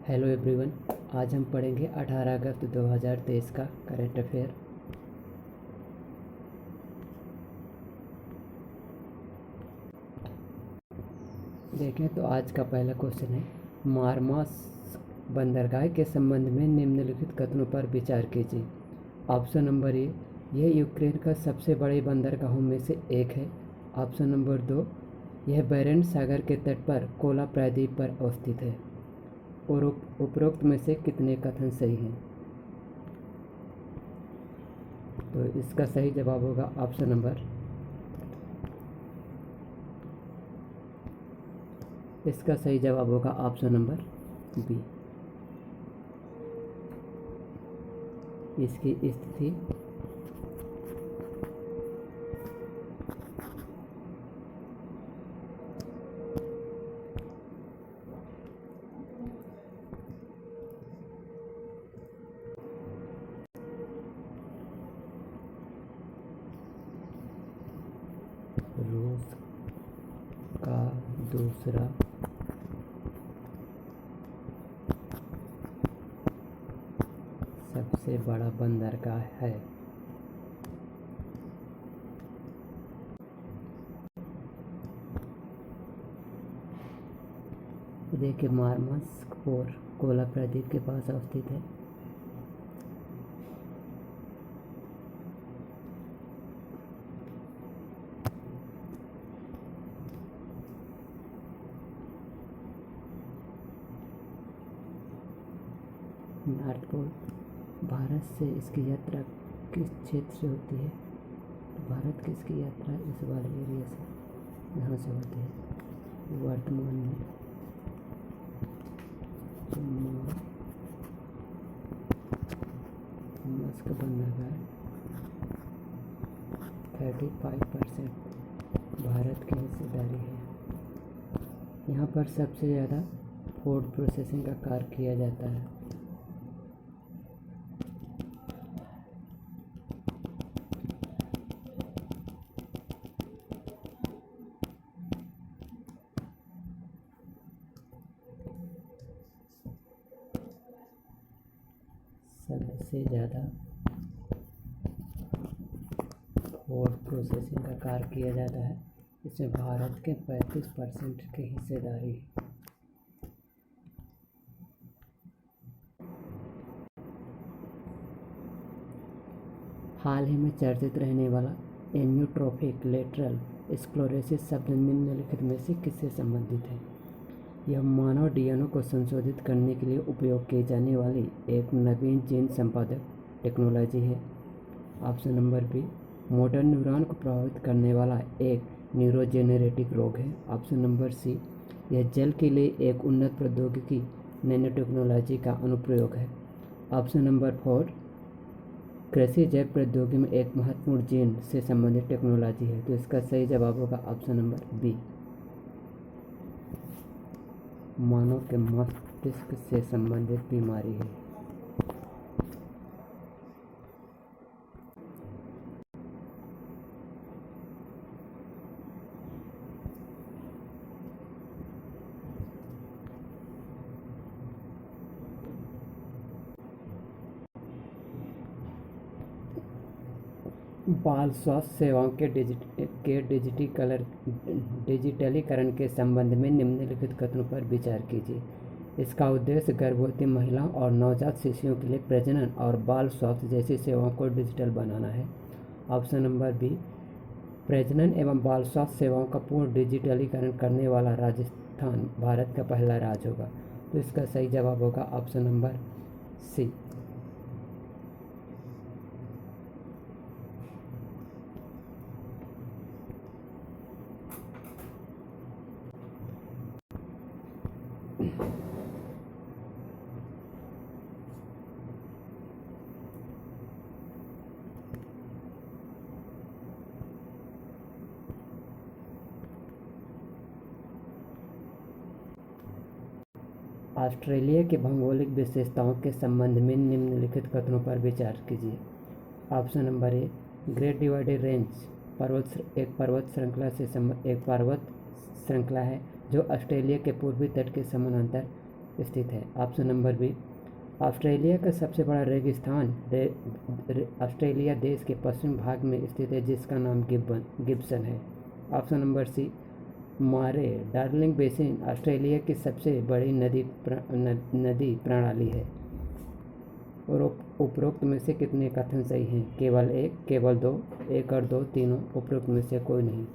Hello everyone. आज हम पढ़ेंगे 18 अगस्त 2023 का करंट अफेयर। देखें तो आज का पहला क्वेश्चन है, मारमास बंदरगाह के संबंध में निम्नलिखित कथनों पर विचार कीजिए। ऑप्शन नंबर ए, यह यूक्रेन का सबसे बड़े बंदरगाहों में से एक है। ऑप्शन नंबर 2, यह बैरेंट सागर के तट पर कोला प्रायद्वीप पर अवस्थित है। और उपरोक्त में से कितने कथन सही हैं? तो इसका सही जवाब होगा ऑप्शन नंबर, इसका सही जवाब होगा ऑप्शन नंबर बी। इसकी स्थिति रूस का दूसरा सबसे बड़ा बंदरगाह है। देखिए, मारमस्क और कोला प्रायद्वीप के पास अवस्थित है। नॉर्थ पोल भारत से इसकी यात्रा किस क्षेत्र से होती है? तो भारत की इसकी यात्रा इस वाले एरिया से, यहाँ से होती है। वर्तमान में मस्क बंदरगाह 35% भारत की हिस्सेदारी है। यहाँ पर सबसे ज़्यादा फूड प्रोसेसिंग का कार्य किया जाता है। सबसे ज़्यादा फूड प्रोसेसिंग का कार्य किया जाता है। इसमें भारत के 35% की हिस्सेदारी है। हाल ही में चर्चित रहने वाला एम्योट्रोफिक लेटरल स्क्लेरोसिस शब्द निम्नलिखित में से किससे संबंधित है? यह मानव डीएनए को संशोधित करने के लिए उपयोग की जाने वाली एक नवीन जीन संपादक टेक्नोलॉजी है। Option number B, motor neuron को प्रभावित करने वाला एक न्यूरोजेनेरेटिक रोग है। ऑप्शन नंबर सी, यह जल के लिए एक उन्नत प्रौद्योगिकी नैनो टेक्नोलॉजी का अनुप्रयोग है। ऑप्शन नंबर 4, कृषि जैव प्रौद्योगिकी में एक महत्वपूर्ण जीन से संबंधित टेक्नोलॉजी है। तो इसका सही जवाब होगा ऑप्शन नंबर बी, मानव के मस्तिष्क से संबंधित बीमारी है। बाल स्वास्थ्य सेवाओं के डिजिटलीकरण के संबंध में निम्नलिखित कथनों पर विचार कीजिए। इसका उद्देश्य गर्भवती महिलाओं और नवजात शिशुओं के लिए प्रजनन और बाल स्वास्थ्य जैसी सेवाओं को डिजिटल बनाना है। ऑप्शन नंबर बी, प्रजनन एवं बाल स्वास्थ्य सेवाओं का पूर्ण डिजिटलीकरण करने वाला राजस्थान भारत का पहला राज्य होगा। तो इसका सही जवाब होगा ऑप्शन नंबर सी। ऑस्ट्रेलिया की भौगोलिक विशेषताओं के संबंध में निम्नलिखित कथनों पर विचार कीजिए। Option number A, great divided range एक पर्वत श्रृंखला है जो ऑस्ट्रेलिया के पूर्वी तट के समानांतर स्थित है? ऑप्शन नंबर बी, ऑस्ट्रेलिया का सबसे बड़ा रेगिस्तान ऑस्ट्रेलिया देश के पश्चिम भाग में स्थित है जिसका नाम गिब्सन है। ऑप्शन नंबर सी, मारे डार्लिंग बेसिन ऑस्ट्रेलिया की सबसे बड़ी नदी प्रणाली है। और उपरोक्त में से कितने कथन सही हैं? केवल एक, केवल दो, एक और दो, तीनों, उपरोक्त में से कोई नहीं।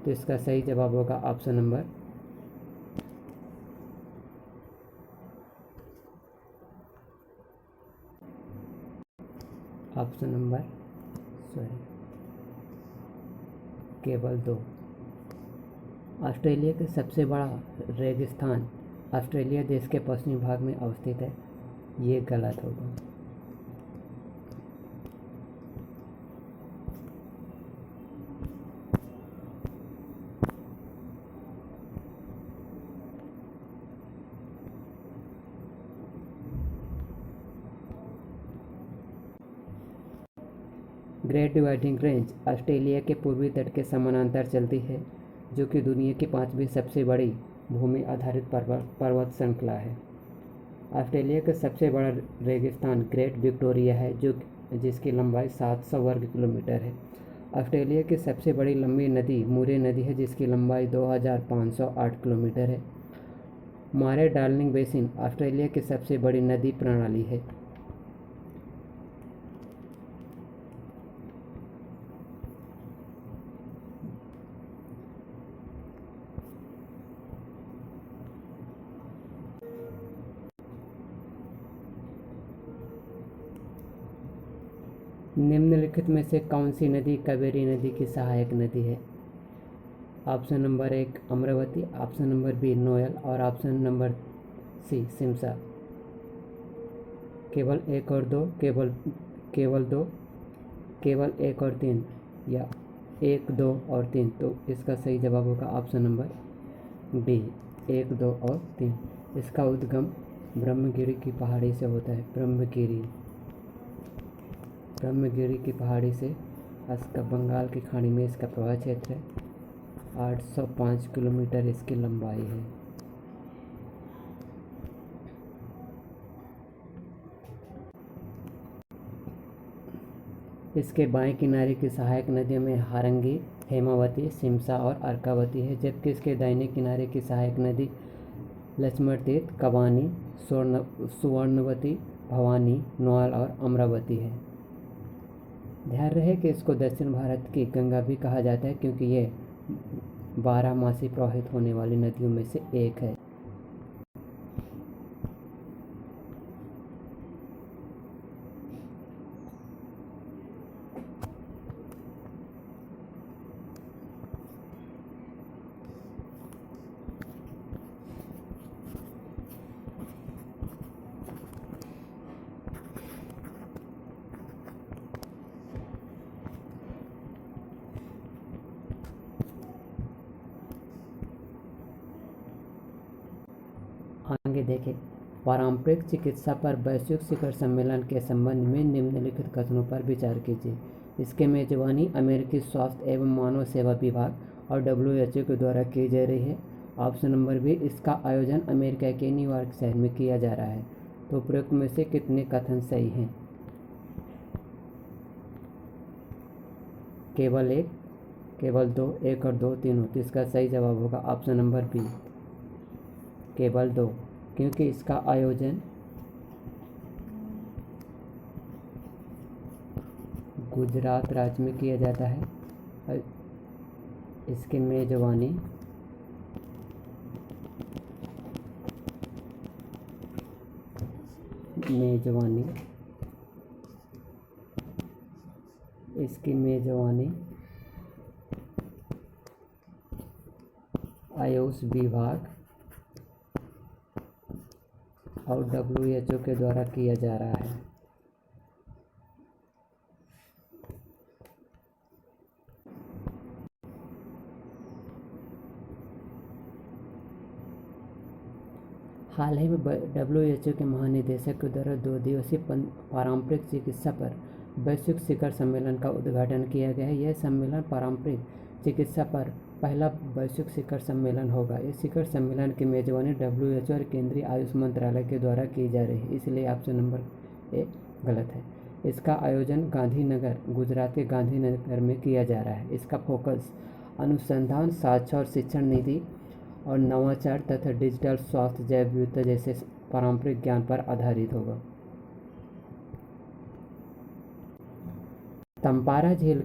तो इसका सही जवाब होगा ऑप्शन नंबर केवल दो। ऑस्ट्रेलिया का सबसे बड़ा रेगिस्तान ऑस्ट्रेलिया देश के पश्चिमी भाग में अवस्थित है, ये गलत होगा। ग्रेट डिवाइडिंग रेंज ऑस्ट्रेलिया के पूर्वी तट के समानांतर चलती है, जो कि दुनिया की 5वीं सबसे बड़ी भूमि आधारित पर्वत श्रृंखला है। ऑस्ट्रेलिया का सबसे बड़ा रेगिस्तान ग्रेट विक्टोरिया है, जिसकी लंबाई 700 वर्ग किलोमीटर है। ऑस्ट्रेलिया की सबसे बड़ी लंबी नदी मुरे नदी है, जिसकी लंबाई 2508 किलोमीटर है। मारे डार्लिंग बेसिन ऑस्ट्रेलिया की सबसे बड़ी नदी प्रणाली है। निम्नलिखित में से कौन सी नदी कावेरी नदी की सहायक नदी है? Option number 1 Amaravati, option number B Noyyal और ऑप्शन नंबर सी सिमसा। केवल एक और दो, केवल दो, केवल एक और तीन, या 1, 2 और 3। तो इसका सही जवाब होगा ऑप्शन नंबर बी 1, 2 और 3। इसका उद्गम ब्रह्मगिरी की पहाड़ी से होता है। ब्रह्मगिरी की पहाड़ी से इसका बंगाल की खाड़ी में इसका प्रवाह क्षेत्र है। 805 किलोमीटर इसकी लंबाई है। इसके बाएं किनारे की सहायक नदियों में हारंगी, हेमावती, सिमसा और अर्कावती है, जबकि इसके दाहिने किनारे की सहायक नदी लक्ष्मणतीर्थ, कबानी, सुवर्णवती, भवानी, नोआल और अमरावती है। ध्यान रहे कि इसको दक्षिण भारत की गंगा भी कहा जाता है, क्योंकि ये 12 मासी प्रवाहित होने वाली नदियों में से एक है। आगे देखें, पारंपरिक चिकित्सा पर वैश्विक शिखर सम्मेलन के संबंध में निम्नलिखित कथनों पर विचार कीजिए। इसके मेजबानी अमेरिकी स्वास्थ्य एवं मानव सेवा विभाग और WHO के द्वारा की जा रही है। ऑप्शन नंबर बी, इसका आयोजन अमेरिका के न्यूयॉर्क शहर में किया जा रहा है। तो उपरोक्त में से कितने कथन सही हैं? केवल एक, केवल दो, एक और दो, तीनों। तो इसका सही जवाब होगा ऑप्शन नंबर बी केवल दो, क्योंकि इसका आयोजन गुजरात राज्य में किया जाता है और इसकी मेजबानी आयुष विभाग और WHO के द्वारा किया जा रहा है। हाल ही में WHO के महानिदेशक के द्वारा 2 दिवसीय पारंपरिक चिकित्सा पर वैश्विक शिखर सम्मेलन का उद्घाटन किया गया है। यह सम्मेलन पारंपरिक चिकित्सा पर पहला वैश्विक शिखर सम्मेलन होगा। इस शिखर सम्मेलन की मेजबानी WHO और केंद्रीय आयुष मंत्रालय के द्वारा की जा रही है, इसलिए ऑप्शन नंबर ए गलत है। इसका आयोजन गांधीनगर, गुजरात के गांधीनगर में किया जा रहा है। इसका फोकस अनुसंधान, साक्षर और शिक्षण नीति और नवाचार तथा डिजिटल स्वास्थ्य, जैव विविधता जैसे पारंपरिक ज्ञान पर आधारित होगा। तंपारा झील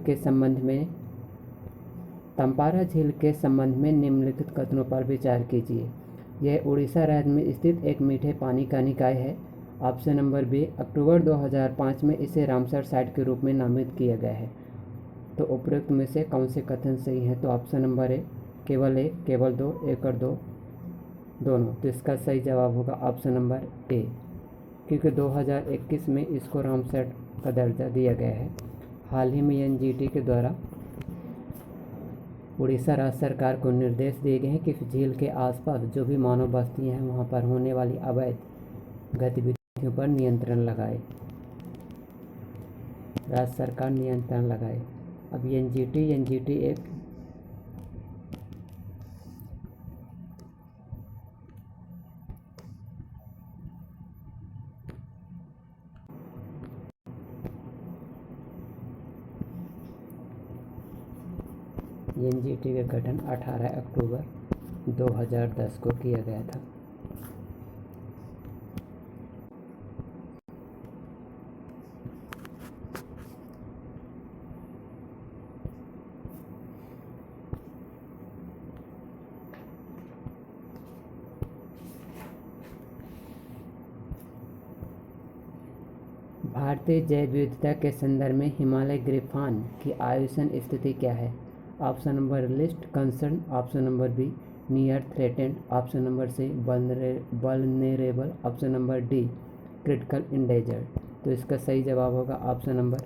के संबंध में निम्नलिखित कथनों पर विचार कीजिए। यह उड़ीसा राज्य में स्थित एक मीठे पानी का निकाय है। ऑप्शन नंबर बी, अक्टूबर 2005 में इसे रामसर साइट के रूप में नामित किया गया है। तो उपरोक्त में से कौन से कथन सही हैं? तो ऑप्शन नंबर ए, केवल एक, केवल दो, एक और दो, दोनों। तो इसका सही जवाब होगा ऑप्शन नंबर ए, क्योंकि 2021 में इसको रामसर का दर्जा दिया गया है। हाल ही में NGT के द्वारा उड़ीसा राज्य सरकार को निर्देश दिए गए हैं कि झील के आसपास जो भी मानव बस्तियां हैं वहां पर होने वाली अवैध गतिविधियों पर नियंत्रण लगाए, राज्य सरकार नियंत्रण लगाए। अब NGT एक NGT का गठन 18 अक्टूबर 2010 को किया गया था। भारतीय जैव विविधता के संदर्भ में हिमालय ग्रिफॉन की आयुषन स्थिति क्या है? Option number least concern, option number B near threatened, option number C vulnerable, option number D critical endangered. तो इसका सही जवाब होगा ऑप्शन नंबर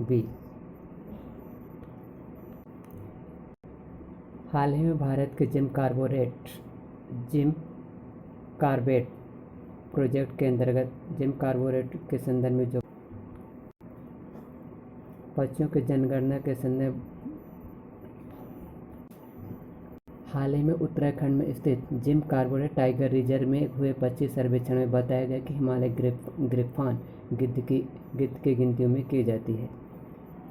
बी। हाल ही में भारत के जिम कार्बेट प्रोजेक्ट के अंतर्गत जिम कार्बोरेट के संदर्भ में जो पक्षियों की जनगणना के संदर्भ हाल ही में उत्तराखंड में स्थित जिम कार्बोरेट टाइगर रिजर्व में हुए पक्षी सर्वेक्षण में बताया गया कि हिमालय ग्रिफॉन गिद्ध की गिनतियों में की जाती है।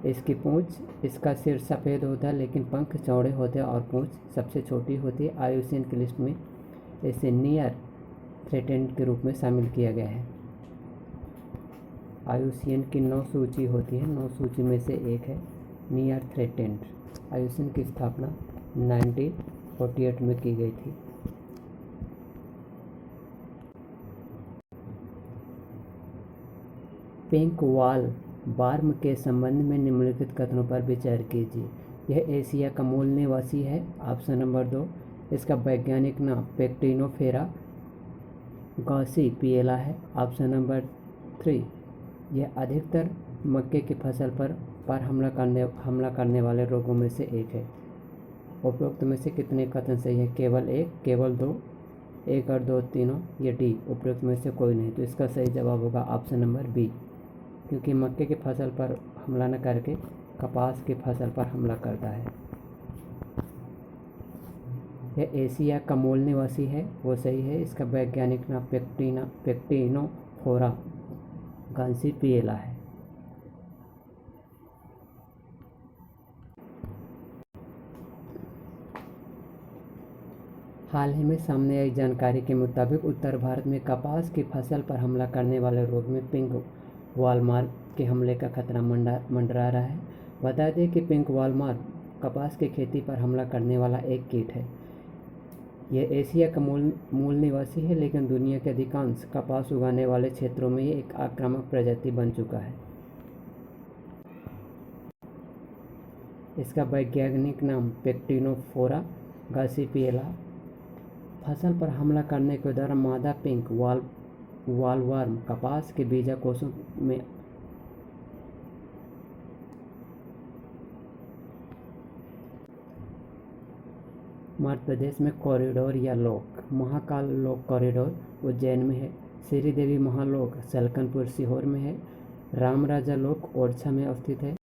इसकी पूंछ, इसका सिर सफ़ेद होता है लेकिन पंख चौड़े होते हैं और पूंछ सबसे छोटी होती है। आईयूसीएन की लिस्ट में इसे नियर थ्रेटेंड के रूप में शामिल किया गया है। आईयूसीएन की 9 सूची होती है, 9 सूची में से एक है नियर थ्रेटेंड। आईयूसीएन की स्थापना 1948 में की गई थी। पिंक वॉल वार्म के संबंध में निम्नलिखित कथनों पर विचार कीजिए। यह एशिया का मूल निवासी है। ऑप्शन नंबर 2, इसका वैज्ञानिक नाम पेक्टिनोफेरा गॉसिपिएला है। ऑप्शन नंबर 3, यह अधिकतर मक्के की फसल पर हमला करने वाले रोगों में से एक है। उपरोक्त में से कितने कथन सही है? केवल एक, केवल दो, एक और दो, तीनों, या डी उपरोक्त में से कोई नहीं। तो इसका सही जवाब होगा ऑप्शन नंबर बी, क्योंकि मक्के की फसल पर हमला न करके कपास की फसल पर हमला करता है। यह एशिया का मूल निवासी है, वो सही है। इसका वैज्ञानिक नाम पेक्टिनोफोरा गॉसिपिएला है। हाल ही में सामने आई जानकारी के मुताबिक उत्तर भारत में कपास की फसल पर हमला करने वाले रोग में पिंक वॉलमार्क के हमले का खतरा मंडरा रहा है। बता दें कि पिंक वॉलमार्क कपास की खेती पर हमला करने वाला एक कीट है। यह एशिया का मूल निवासी है, लेकिन दुनिया के अधिकांश कपास उगाने वाले क्षेत्रों में ये एक आक्रामक प्रजाति बन चुका है। इसका वैज्ञानिक नाम पेक्टिनोफोरा गॉसिपिएला। फसल पर हमला करने के दौरान मादा पिंक वॉलवर्म कपास के बीजाकोशों में मध्य प्रदेश में कॉरिडोर या लोक महाकाल लोक कॉरिडोर उज्जैन में है। श्री देवी महालोक सलकनपुर सीहोर में है। राम राजा लोक ओरछा में अवस्थित है।